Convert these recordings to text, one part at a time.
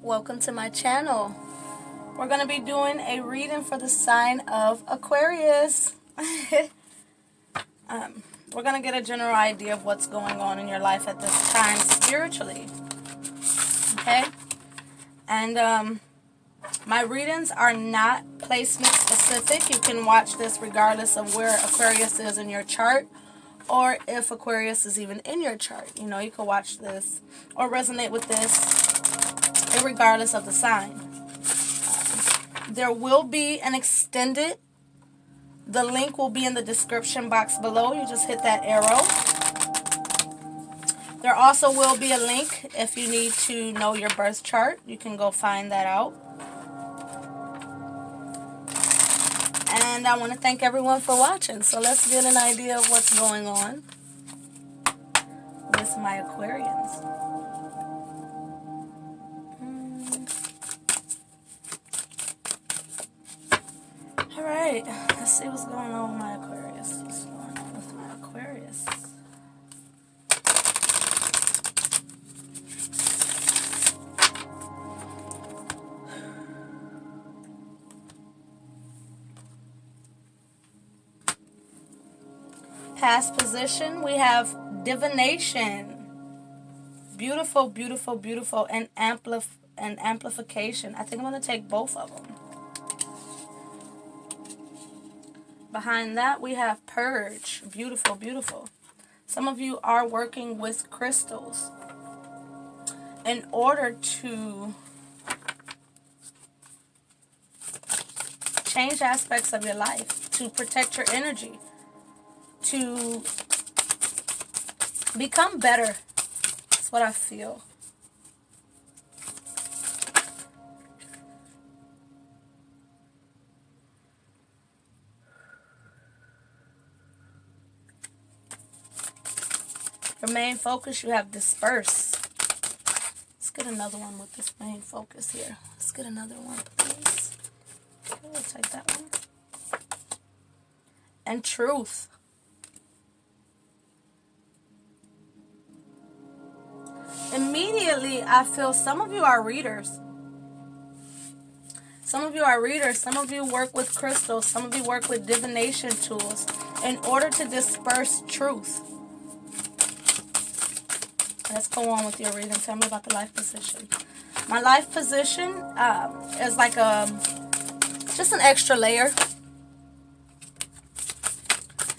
welcome to my channel. We're going to be doing a reading for the sign of Aquarius. We're going to get a general idea of what's going on in your life at this time spiritually. Okay? And my readings are not placement specific. You can watch this regardless of where Aquarius is in your chart, or if Aquarius is even in your chart. You know, you can watch this or resonate with this regardless of the sign. There will be an extended. The link will be in the description box below. You just hit that arrow. There also will be a link if you need to know your birth chart. You can go find that out. And I want to thank everyone for watching. So let's get an idea of what's going on with my Aquarians. Alright, let's see what's going on with my Aquarius. What's going on with my Aquarius? Past position, we have divination. Beautiful, beautiful, beautiful, and amplification. I think I'm going to take both of them. Behind that, we have purge. Beautiful, beautiful. Some of you are working with crystals in order to change aspects of your life, to protect your energy, to become better. That's what I feel. For main focus, you have disperse. Let's get another one with this main focus here. Let's get another one, please. Okay, we'll take that one. And truth. Immediately, I feel some of you are readers. Some of you are readers. Some of you work with crystals. Some of you work with divination tools in order to disperse truth. Let's go on with your reading. Tell me about the life position. My life position is like just an extra layer.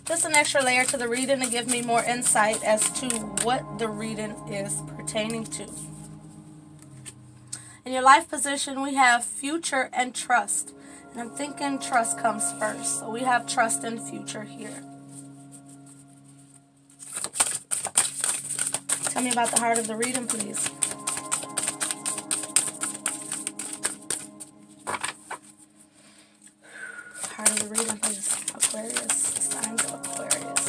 Just an extra layer to the reading to give me more insight as to what the reading is pertaining to. In your life position, we have future and trust. And I'm thinking trust comes first. So we have trust and future here. Tell me about the heart of the reading, please. Heart of the reading, please. Aquarius. Signs of Aquarius.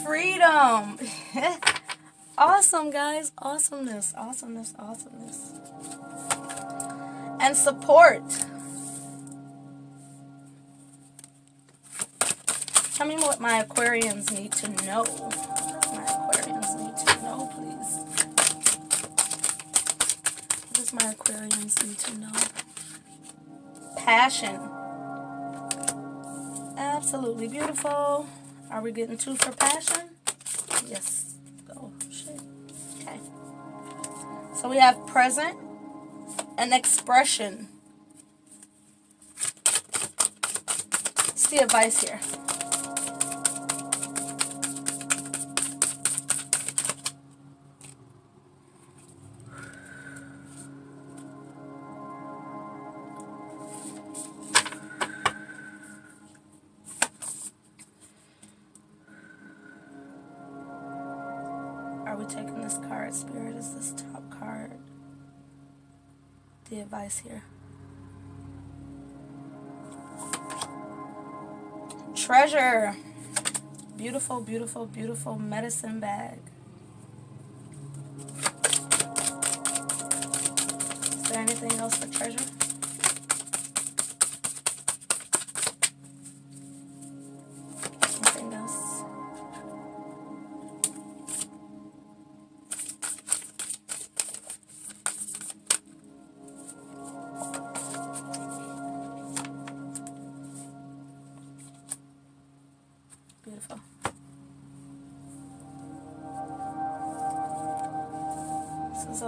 Freedom. Awesome, guys. Awesomeness. Awesomeness. Awesomeness. And support. Tell me what my Aquarians need to know. What does my Aquarians need to know, please? What does my Aquarians need to know? Passion. Absolutely beautiful. Are we getting 2 for passion? Yes. Oh, shit. Okay. So we have present. An expression. What's the advice here? Are we taking this card? Spirit, is this top card the advice here? Treasure. Beautiful, beautiful, beautiful medicine bag. Is there anything else for treasure?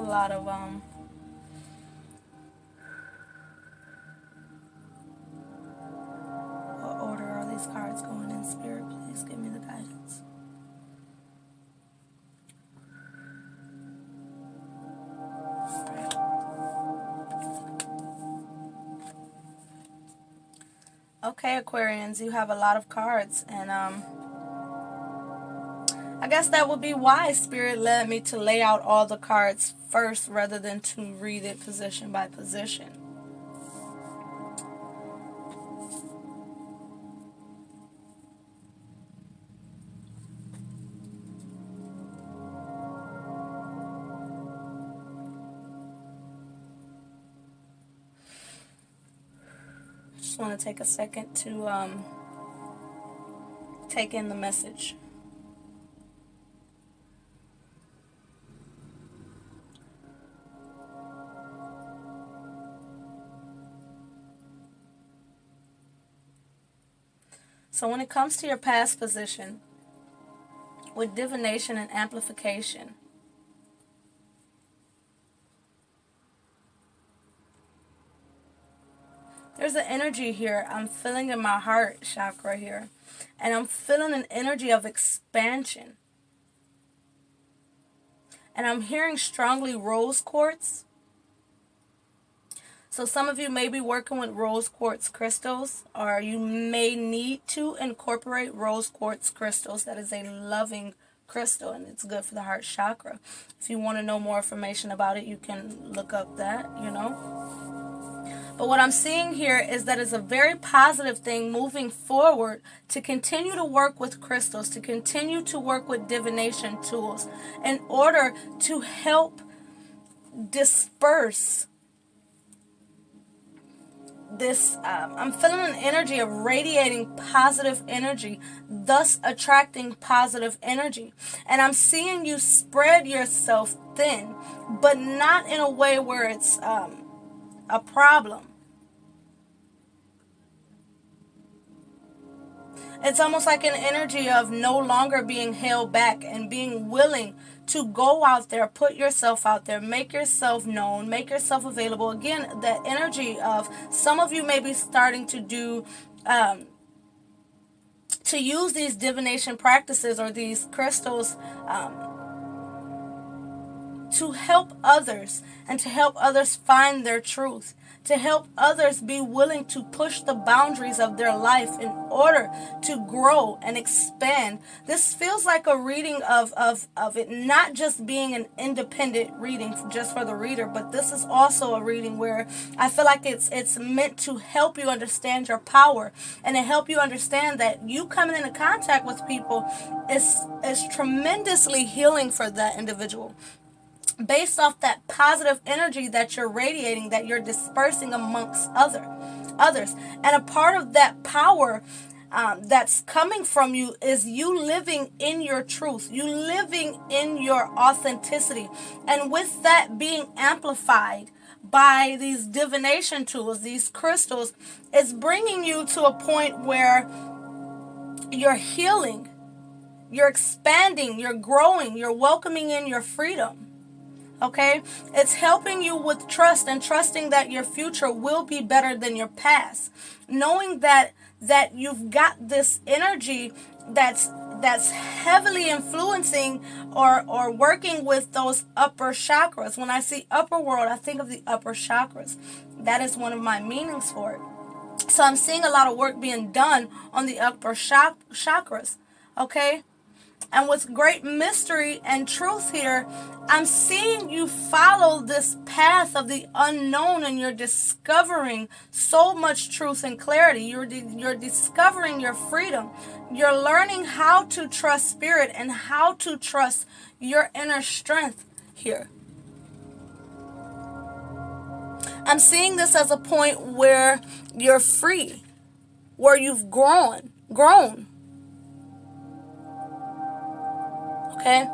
a lot of what order are these cards going in, Spirit? Please give me the guidance. Okay, Aquarians, you have a lot of cards, and I guess that would be why Spirit led me to lay out all the cards first rather than to read it position by position. Just want to take a second to take in the message. So when it comes to your past position, with divination and amplification, there's an energy here I'm feeling in my heart chakra here. And I'm feeling an energy of expansion. And I'm hearing strongly rose quartz. So some of you may be working with rose quartz crystals, or you may need to incorporate rose quartz crystals. That is a loving crystal, and it's good for the heart chakra. If you want to know more information about it, you can look up that, you know. But what I'm seeing here is that it's a very positive thing moving forward to continue to work with crystals, to continue to work with divination tools in order to help disperse this. I'm feeling an energy of radiating positive energy, thus attracting positive energy. And I'm seeing you spread yourself thin, but not in a way where it's a problem. It's almost like an energy of no longer being held back and being willing to go out there, put yourself out there, make yourself known, make yourself available. Again, that energy of some of you may be starting to do, to use these divination practices or these crystals to help others and to help others find their truth, to help others be willing to push the boundaries of their life in order to grow and expand. This feels like a reading of it not just being an independent reading just for the reader, but this is also a reading where I feel like it's meant to help you understand your power and to help you understand that you coming into contact with people is tremendously healing for that individual, based off that positive energy that you're radiating, that you're dispersing amongst others. And a part of that power that's coming from you is you living in your truth, you living in your authenticity. And with that being amplified by these divination tools, these crystals, it's bringing you to a point where you're healing, you're expanding, you're growing, you're welcoming in your freedom. Okay, it's helping you with trust and trusting that your future will be better than your past. Knowing that you've got this energy that's heavily influencing or working with those upper chakras. When I see upper world, I think of the upper chakras. That is one of my meanings for it. So I'm seeing a lot of work being done on the upper chakras. Okay? And with great mystery and truth here, I'm seeing you follow this path of the unknown, and you're discovering so much truth and clarity. You're discovering your freedom. You're learning how to trust spirit and how to trust your inner strength here. I'm seeing this as a point where you're free, where you've grown. Okay?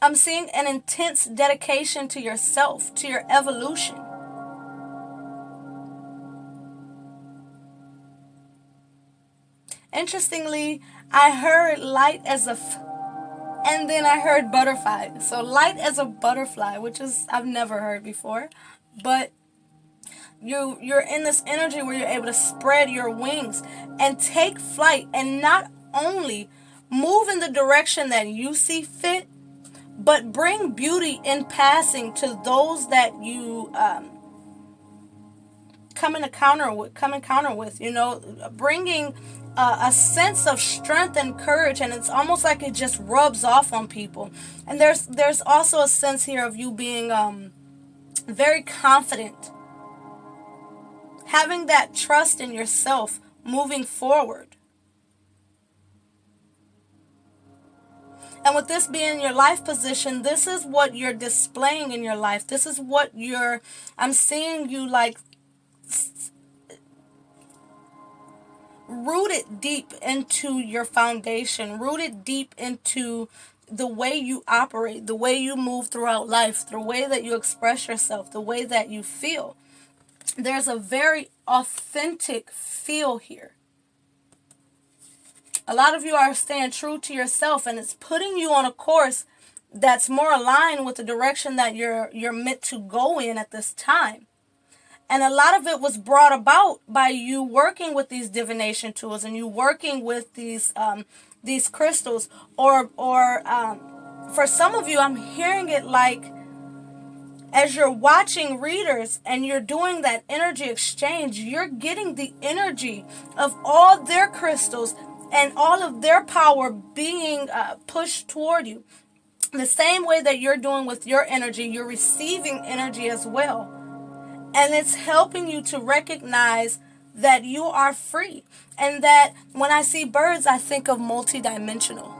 I'm seeing an intense dedication to yourself, to your evolution. Interestingly, I heard light as a And then I heard butterfly. So light as a butterfly, which is I've never heard before. But you're in this energy where you're able to spread your wings and take flight, and not only move in the direction that you see fit, but bring beauty in passing to those that you come encounter with, bringing a sense of strength and courage, and it's almost like it just rubs off on people. And there's also a sense here of you being very confident, having that trust in yourself moving forward. And with this being your life position, this is what you're displaying in your life. This is what I'm seeing you like rooted deep into your foundation, rooted deep into the way you operate, the way you move throughout life, the way that you express yourself, the way that you feel. There's a very authentic feel here. A lot of you are staying true to yourself, and it's putting you on a course that's more aligned with the direction that you're meant to go in at this time. And a lot of it was brought about by you working with these divination tools, and you working with these crystals, or for some of you, I'm hearing it like as you're watching readers and you're doing that energy exchange, you're getting the energy of all their crystals and all of their power being pushed toward you. The same way that you're doing with your energy, you're receiving energy as well. And it's helping you to recognize that you are free. And that when I see birds, I think of multidimensional.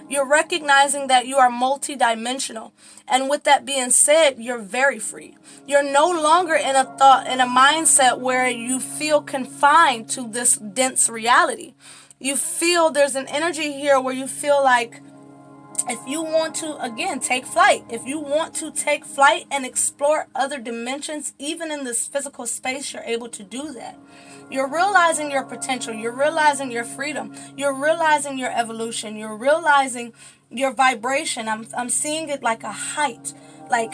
You're recognizing that you are multidimensional. And with that being said, you're very free. You're no longer in a mindset where you feel confined to this dense reality. You feel there's an energy here where you feel like if you want to, again, take flight. If you want to take flight and explore other dimensions, even in this physical space, you're able to do that. You're realizing your potential. You're realizing your freedom. You're realizing your evolution. You're realizing your vibration. I'm seeing it like a height, like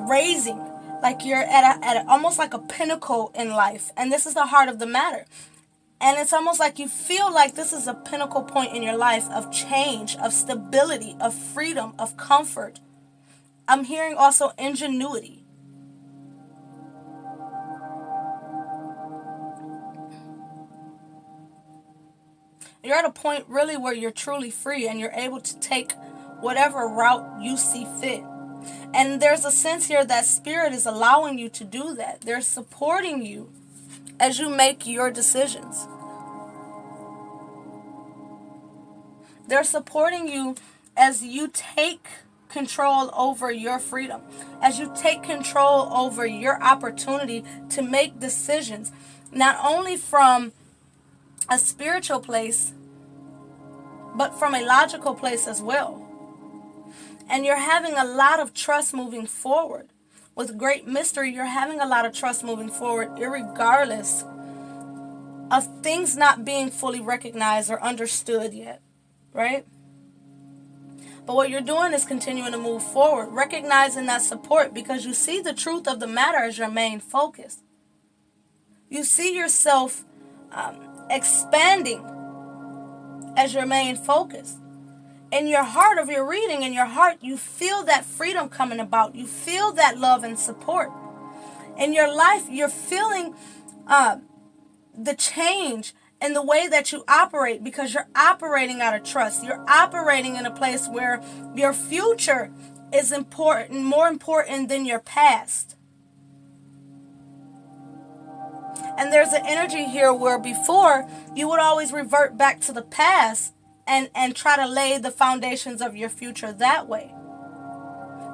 raising, like you're at almost like a pinnacle in life. And this is the heart of the matter. And it's almost like you feel like this is a pinnacle point in your life of change, of stability, of freedom, of comfort. I'm hearing also ingenuity. You're at a point really where you're truly free and you're able to take whatever route you see fit. And there's a sense here that Spirit is allowing you to do that. They're supporting you as you make your decisions. They're supporting you as you take control over your freedom, as you take control over your opportunity to make decisions, not only from a spiritual place, but from a logical place as well. And you're having a lot of trust moving forward. With great mystery, you're having a lot of trust moving forward, irregardless of things not being fully recognized or understood yet, right? But what you're doing is continuing to move forward, recognizing that support, because you see the truth of the matter as your main focus. You see yourself expanding as your main focus. In your heart of your reading, in your heart, you feel that freedom coming about. You feel that love and support. In your life, you're feeling the change in the way that you operate, because you're operating out of trust. You're operating in a place where your future is important, more important than your past. And there's an energy here where before you would always revert back to the past and try to lay the foundations of your future that way.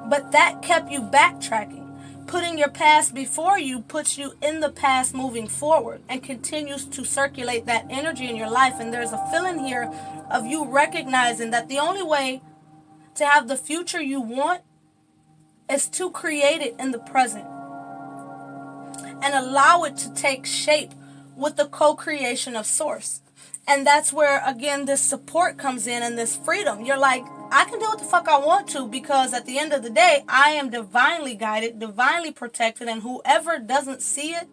But that kept you backtracking. Putting your past before you puts you in the past moving forward and continues to circulate that energy in your life. And there's a feeling here of you recognizing that the only way to have the future you want is to create it in the present and allow it to take shape with the co-creation of Source. And that's where, again, this support comes in and this freedom. You're like, I can do what the fuck I want to, because at the end of the day, I am divinely guided, divinely protected, and whoever doesn't see it,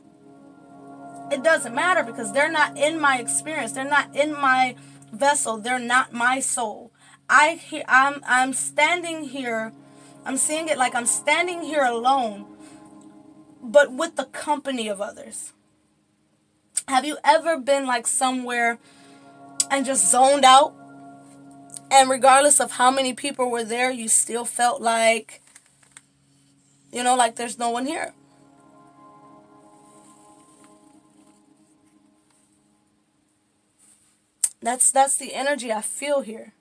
it doesn't matter, because they're not in my experience. They're not in my vessel. They're not my soul. I'm standing here. I'm seeing it like I'm standing here alone, but with the company of others. Have you ever been like somewhere and just zoned out? And regardless of how many people were there, you still felt like, like there's no one here. That's the energy I feel here.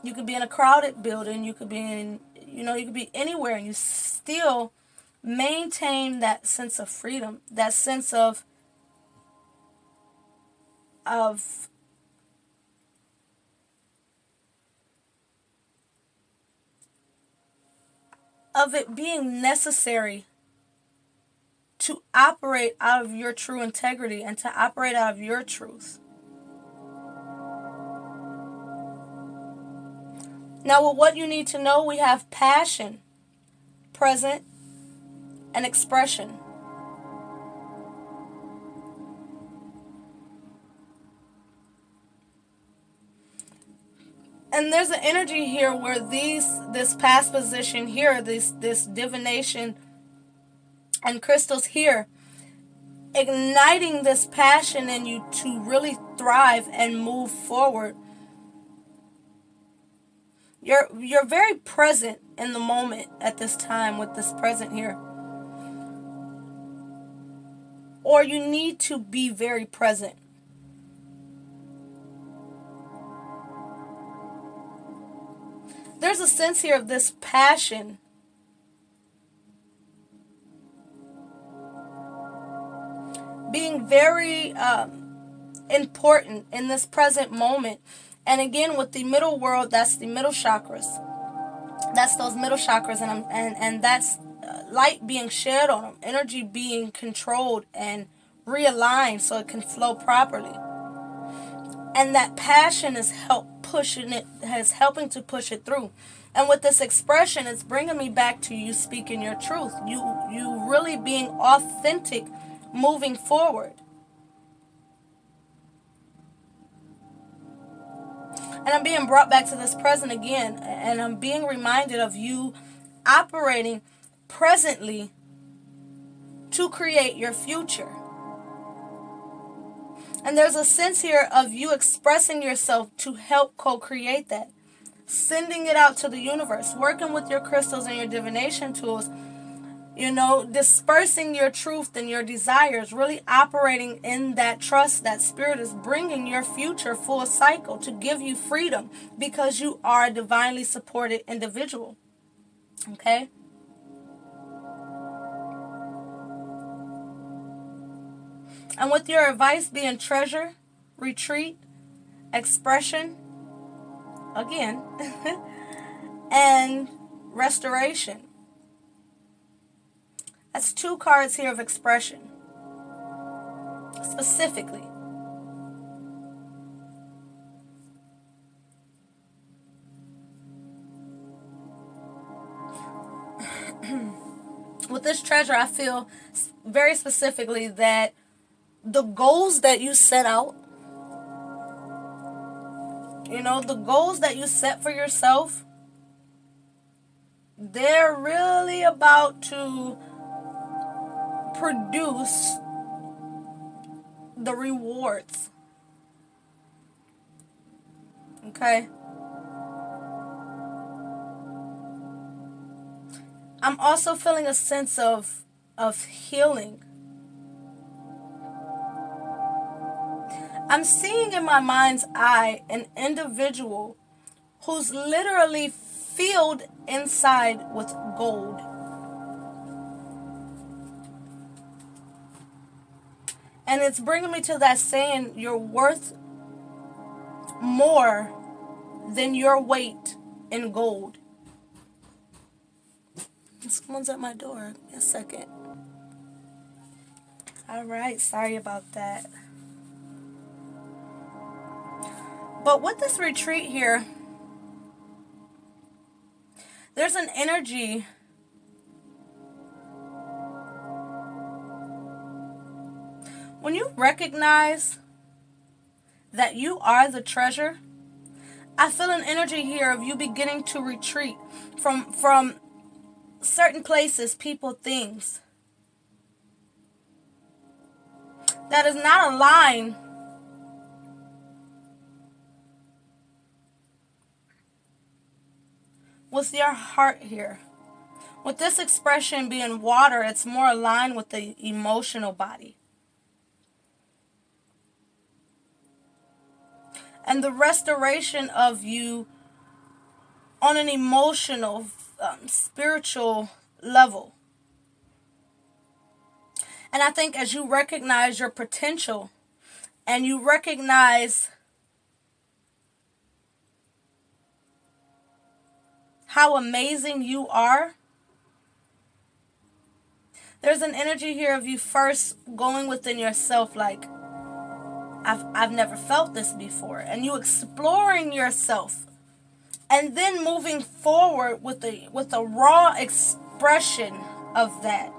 You could be in a crowded building, you could be in, you could be anywhere, and you still maintain that sense of freedom, that sense of it being necessary to operate out of your true integrity and to operate out of your truth. Now, with what you need to know, we have passion, present, and expression. And there's an energy here where this past position here, this divination and crystals here, igniting this passion in you to really thrive and move forward. You're very present in the moment at this time with this present here. Or you need to be very present. There's a sense here of this passion being very important in this present moment. And again, with the middle world, that's the middle chakras. That's those middle chakras, and that's light being shed on them, energy being controlled and realigned so it can flow properly. And that passion is helping to push it through. And with this expression, it's bringing me back to you speaking your truth. You really being authentic, moving forward. And I'm being brought back to this present again. And I'm being reminded of you operating presently to create your future. And there's a sense here of you expressing yourself to help co-create that. Sending it out to the universe. Working with your crystals and your divination tools. Dispersing your truth and your desires. Really operating in that trust that spirit is bringing your future full cycle to give you freedom. Because you are a divinely supported individual. Okay? And with your advice being treasure, retreat, expression, again, and restoration. That's 2 cards here of expression. Specifically. With this treasure, I feel very specifically that the goals that you set out, the goals that you set for yourself, they're really about to produce the rewards. Okay? I'm also feeling a sense of healing. I'm seeing in my mind's eye an individual who's literally filled inside with gold. And it's bringing me to that saying, you're worth more than your weight in gold. Someone's at my door. Give me a second. Alright, sorry about that. But with this retreat here, there's an energy when you recognize that you are the treasure. I feel an energy here of you beginning to retreat from certain places, people, things that is not aligned with your heart here. With this expression being water, it's more aligned with the emotional body. And the restoration of you on an emotional, spiritual level. And I think as you recognize your potential and you recognize how amazing you are, there's an energy here of you first going within yourself like, I've never felt this before. And you exploring yourself. And then moving forward with a raw expression of that.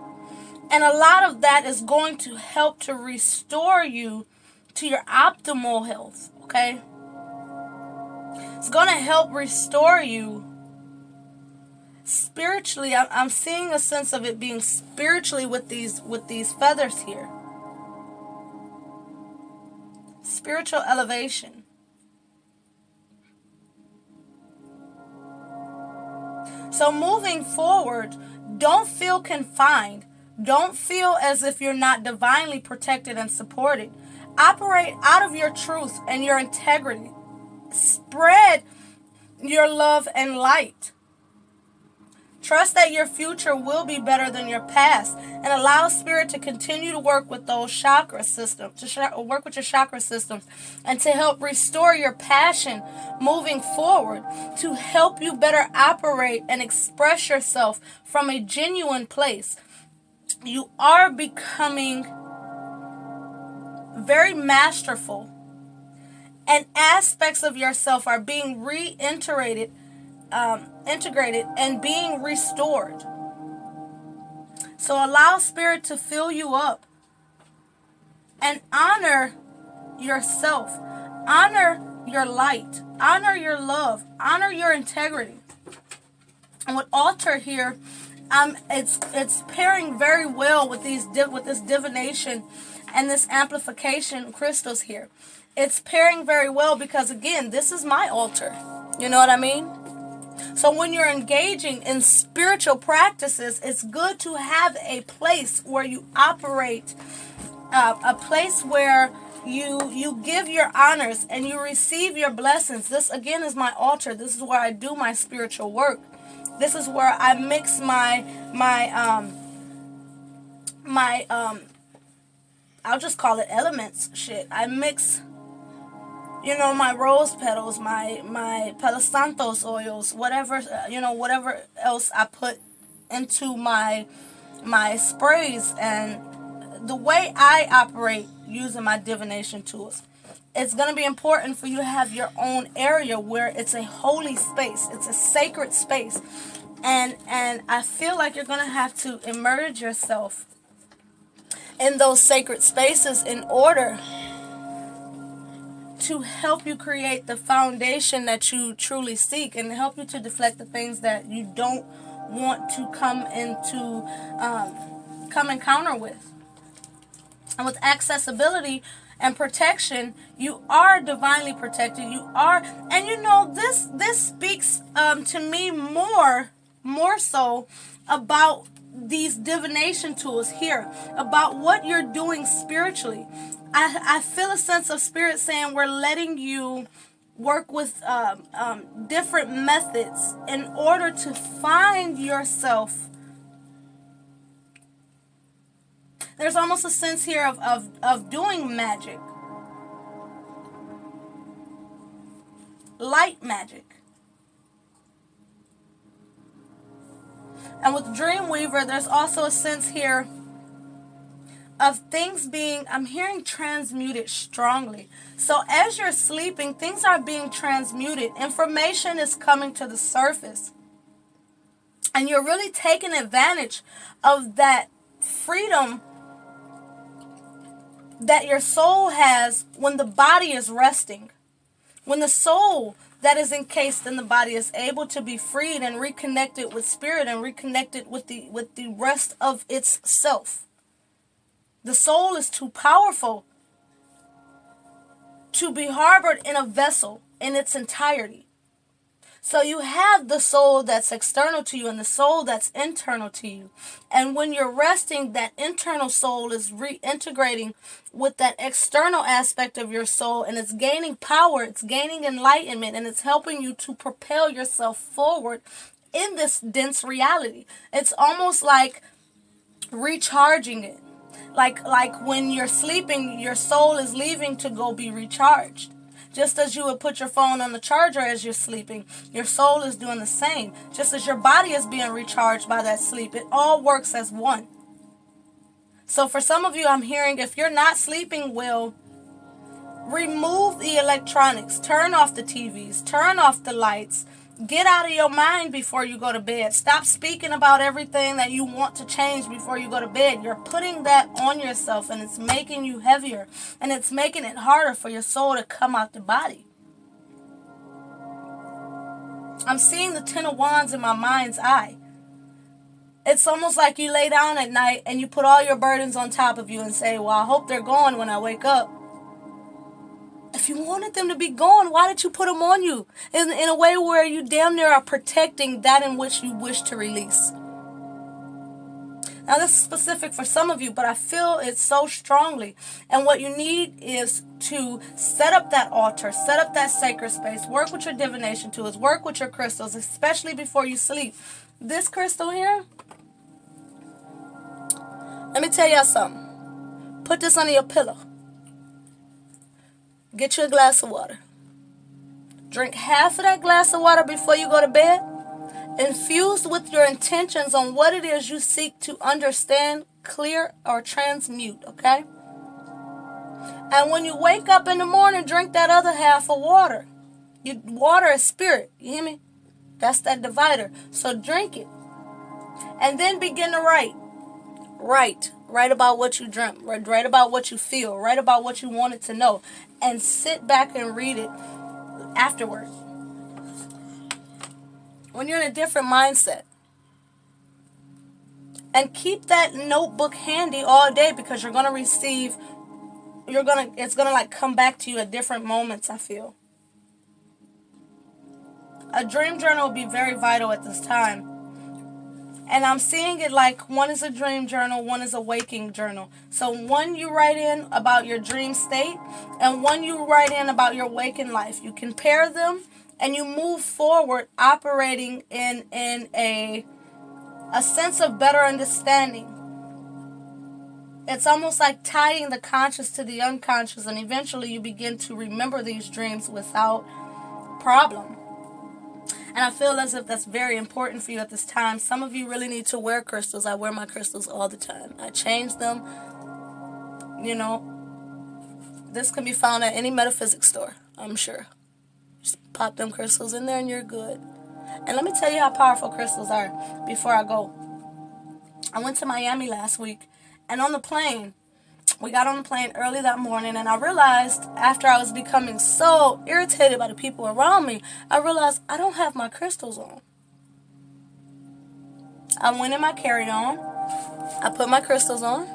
And a lot of that is going to help to restore you to your optimal health. Okay? It's going to help restore you spiritually. I'm seeing a sense of it being spiritually with these feathers here. Spiritual elevation. So moving forward, don't feel confined. Don't feel as if you're not divinely protected and supported. Operate out of your truth and your integrity. Spread your love and light. Trust that your future will be better than your past, and allow Spirit to continue to work with those chakra systems, work with your chakra systems, and to help restore your passion moving forward, to help you better operate and express yourself from a genuine place. You are becoming very masterful, and aspects of yourself are being integrated and being restored. So allow Spirit to fill you up and honor yourself, honor your light, honor your love, honor your integrity. And with altar here, it's pairing very well with this divination and this amplification crystals here. It's pairing very well because, again, this is my altar. You know what I mean? So when you're engaging in spiritual practices, it's good to have a place where you operate, a place where you give your honors and you receive your blessings. This, again, is my altar. This is where I do my spiritual work. This is where I mix I'll just call it elements shit. I mix, my rose petals, my Palo Santos oils, whatever, whatever else I put into my sprays, and the way I operate using my divination tools. It's going to be important for you to have your own area where it's a holy space. It's a sacred space. And I feel like you're going to have to immerse yourself in those sacred spaces in order to help you create the foundation that you truly seek, and help you to deflect the things that you don't want to come encounter with. And with accessibility and protection, you are divinely protected. You are, and this speaks to me more so about these divination tools here, about what you're doing spiritually. I feel a sense of Spirit saying we're letting you work with different methods in order to find yourself. There's almost a sense here of doing magic. Light magic. And with Dreamweaver, there's also a sense here of things being, I'm hearing transmuted strongly. So as you're sleeping, things are being transmuted. Information is coming to the surface. And you're really taking advantage of that freedom that your soul has when the body is resting. When the soul that is encased in the body is able to be freed and reconnected with spirit and reconnected with the rest of its self. The soul is too powerful to be harbored in a vessel in its entirety. So you have the soul that's external to you and the soul that's internal to you. And when you're resting, that internal soul is reintegrating with that external aspect of your soul, and it's gaining power, it's gaining enlightenment, and it's helping you to propel yourself forward in this dense reality. It's almost like recharging it. Like when you're sleeping, your soul is leaving to go be recharged. Just as you would put your phone on the charger as you're sleeping, your soul is doing the same. Just as your body is being recharged by that sleep, it all works as one. So for some of you, I'm hearing, if you're not sleeping well, remove the electronics, turn off the TVs, turn off the lights, get out of your mind before you go to bed. Stop speaking about everything that you want to change before you go to bed. You're putting that on yourself, and it's making you heavier, and it's making it harder for your soul to come out the body. I'm seeing the Ten of Wands in my mind's eye. It's almost like you lay down at night and you put all your burdens on top of you and say, well, I hope they're gone when I wake up. If you wanted them to be gone, why did you put them on you? In a way where you damn near are protecting that in which you wish to release. Now, this is specific for some of you, but I feel it so strongly. And what you need is to set up that altar, set up that sacred space, work with your divination tools, work with your crystals, especially before you sleep. This crystal here, let me tell y'all something. Put this under your pillow. Get you a glass of water. Drink half of that glass of water before you go to bed. Infused with your intentions on what it is you seek to understand, clear, or transmute, okay? And when you wake up in the morning, drink that other half of water. Water is spirit, you hear me? That's that divider. So drink it. And then begin to write. Write about what you dreamt. Write about what you feel. Write about what you wanted to know. And sit back and read it afterwards. When you're in a different mindset. And keep that notebook handy all day, because you're going to receive, it's going to like come back to you at different moments, I feel. A dream journal will be very vital at this time. And I'm seeing it like one is a dream journal, one is a waking journal. So one you write in about your dream state, and one you write in about your waking life. You compare them, and you move forward operating in a sense of better understanding. It's almost like tying the conscious to the unconscious, and eventually you begin to remember these dreams without problem. And I feel as if that's very important for you at this time. Some of you really need to wear crystals. I wear my crystals all the time. I change them. You know, this can be found at any metaphysics store, I'm sure. Just pop them crystals in there and you're good. And let me tell you how powerful crystals are before I go. I went to Miami last week, and on the plane, we got on the plane early that morning, and I realized after I was becoming so irritated by the people around me, I realized I don't have my crystals on. I went in my carry-on, I put my crystals on,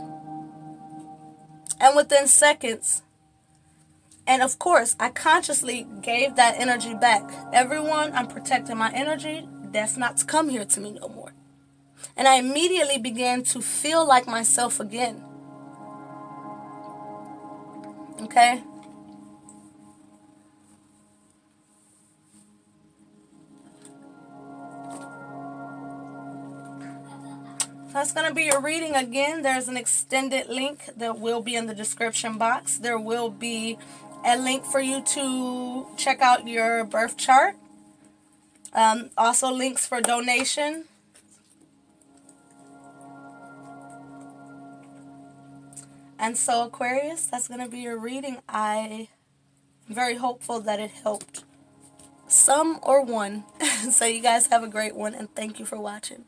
and within seconds, and of course, I consciously gave that energy back. Everyone, I'm protecting my energy. That's not to come here to me no more. And I immediately began to feel like myself again. Okay? That's going to be your reading again. There's an extended link that will be in the description box. There will be a link for you to check out your birth chart. Also links for donation. And so, Aquarius, that's going to be your reading. I'm very hopeful that it helped some or one. So you guys have a great one, and thank you for watching.